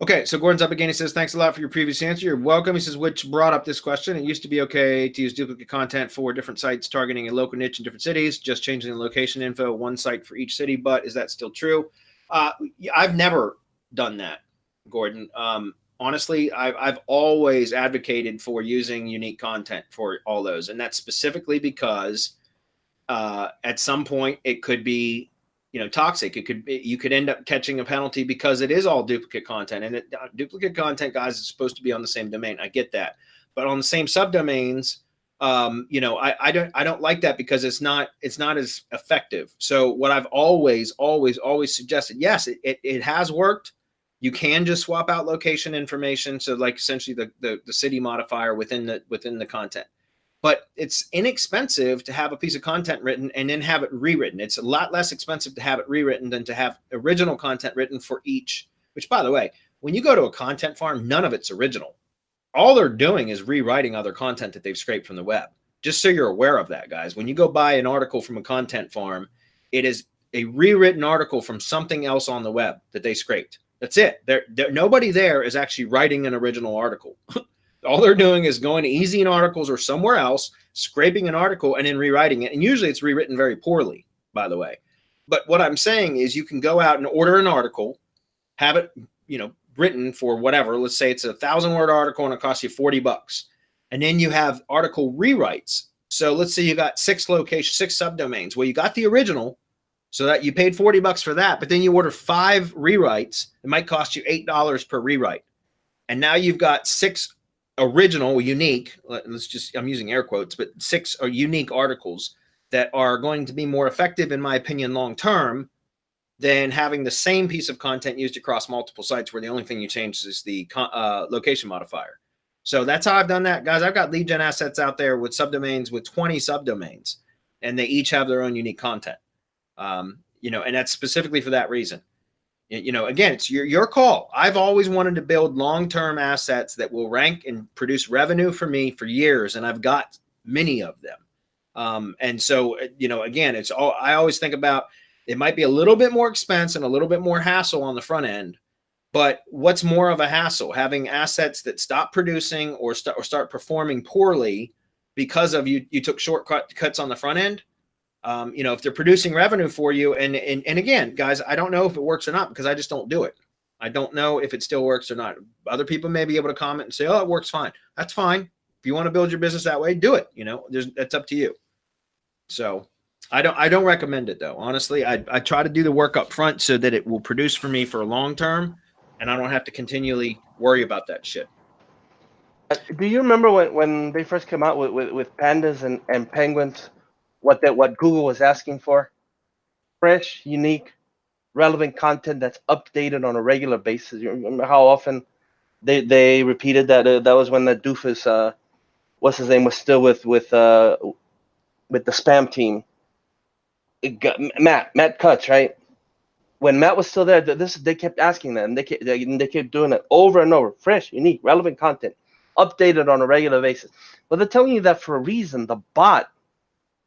Okay, so Gordon's up again. He says, thanks a lot for your previous answer. You're welcome. He says, which brought up this question. It used to be okay to use duplicate content for different sites targeting a local niche in different cities, just changing the location info, one site for each city. But is that still true? I've never done that, Gordon. Honestly, I've always advocated for using unique content for all those. And that's specifically because at some point it could be toxic. You could end up catching a penalty because it is all duplicate content, and duplicate content, guys, is supposed to be on the same domain. I get that, but on the same subdomains, I don't like that because it's not as effective. So what I've always suggested, yes, it has worked. You can just swap out location information, so like essentially the city modifier within the content. But it's inexpensive to have a piece of content written and then have it rewritten. It's a lot less expensive to have it rewritten than to have original content written for each, which, by the way, when you go to a content farm, none of it's original. All they're doing is rewriting other content that they've scraped from the web. Just so you're aware of that, guys. When you go buy an article from a content farm, it is a rewritten article from something else on the web that they scraped. That's it. Nobody there is actually writing an original article. All they're doing is going to Easy Articles or somewhere else, scraping an article and then rewriting it. And usually it's rewritten very poorly, by the way. But what I'm saying is you can go out and order an article, have it, written for whatever. Let's say it's a 1,000-word article and it costs you $40. And then you have article rewrites. So let's say you got 6 subdomains. Well, you got the original, so that you paid $40 for that, but then you order 5 rewrites. It might cost you $8 per rewrite. And now you've got 6 original, unique, I'm using air quotes, but 6 are unique articles that are going to be more effective, in my opinion, long term than having the same piece of content used across multiple sites where the only thing you change is the location modifier. So that's how I've done that, guys. I've got lead gen assets out there with subdomains, with 20 subdomains, and they each have their own unique content. And that's specifically for that reason. Again, it's your call. I've always wanted to build long-term assets that will rank and produce revenue for me for years, and I've got many of them. And so, again, I always think about, it might be a little bit more expense and a little bit more hassle on the front end, but what's more of a hassle? Having assets that stop producing or start performing poorly because of you took shortcuts on the front end. If they're producing revenue for you, and again, guys, I don't know if it works or not because I just don't do it. I don't know if it still works or not. Other people may be able to comment and say, "Oh, it works fine." That's fine. If you want to build your business that way, do it. That's up to you. So I don't recommend it though. Honestly, I try to do the work up front so that it will produce for me for a long term, and I don't have to continually worry about that shit. Do you remember when they first came out with pandas and penguins? What Google was asking for: fresh, unique, relevant content that's updated on a regular basis. You remember how often they repeated that? That was when the doofus, what's his name, was still with the spam team. Matt Cutts, right? When Matt was still there, they kept asking that, and they kept doing it over and over: fresh, unique, relevant content, updated on a regular basis. But they're telling you that for a reason. The bot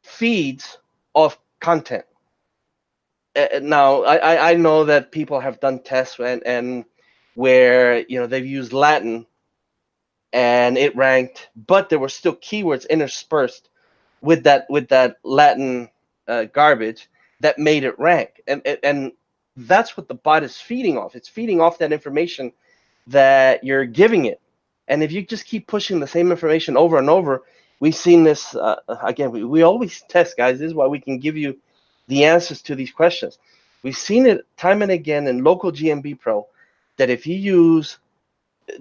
feeds of content. Now, I know that people have done tests and where they've used Latin and it ranked, but there were still keywords interspersed with that Latin garbage that made it rank, and that's what the bot is feeding off. It's feeding off that information that you're giving it, and if you just keep pushing the same information over and over. We've seen this, again, we always test, guys. This is why we can give you the answers to these questions. We've seen it time and again in local GMB Pro, that if you use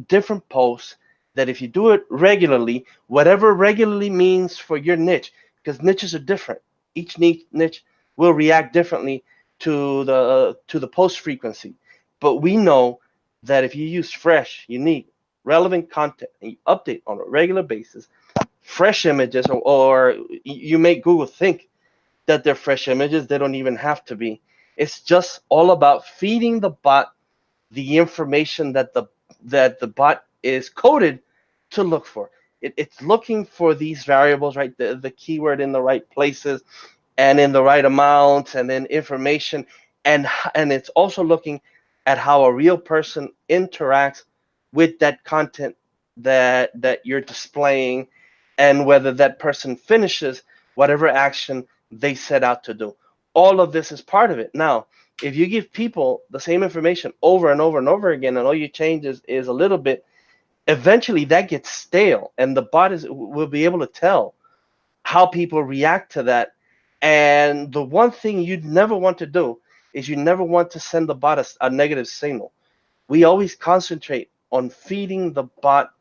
different posts, that if you do it regularly, whatever regularly means for your niche, because niches are different. Each niche will react differently to the post frequency. But we know that if you use fresh, unique, relevant content and you update on a regular basis, fresh images, or you make Google think that they're fresh images. They don't even have to be. It's just all about feeding the bot the information that the bot is coded to look for. It's looking for these variables, right? The keyword in the right places and in the right amounts, and then information, and it's also looking at how a real person interacts with that content that you're displaying, and whether that person finishes whatever action they set out to do. All of this is part of it. Now, if you give people the same information over and over and over again, and all you change is a little bit, eventually that gets stale, and the bot will be able to tell how people react to that. And the one thing you'd never want to do is you never want to send the bot a negative signal. We always concentrate on feeding the bot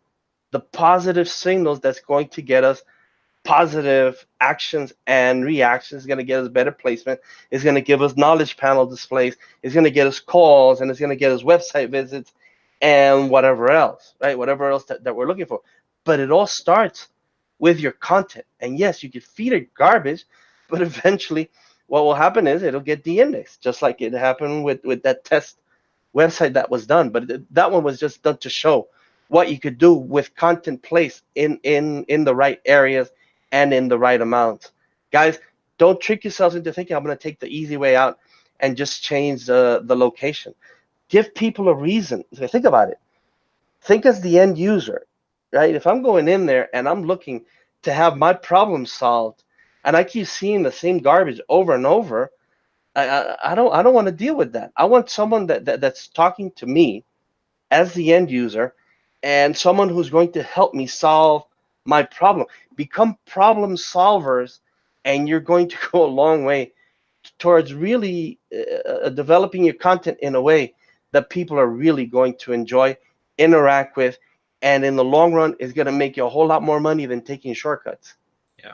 the positive signals that's going to get us positive actions and reactions. It's going to get us better placement. It's going to give us knowledge panel displays. It's going to get us calls, and it's going to get us website visits and whatever else, right? Whatever else that we're looking for. But it all starts with your content. And yes, you can feed it garbage, but eventually what will happen is it'll get de-indexed, just like it happened with that test website that was done. But that one was just done to show what you could do with content placed in the right areas and in the right amounts. Guys, don't trick yourselves into thinking I'm going to take the easy way out and just change the location. Give people a reason. Think about it. Think as the end user, right? If I'm going in there and I'm looking to have my problem solved, and I keep seeing the same garbage over and over, I don't want to deal with that. I want someone that's talking to me as the end user, and someone who's going to help me solve my problem. Become problem solvers, and you're going to go a long way towards really developing your content in a way that people are really going to enjoy, interact with, and in the long run is going to make you a whole lot more money than taking shortcuts. Yeah.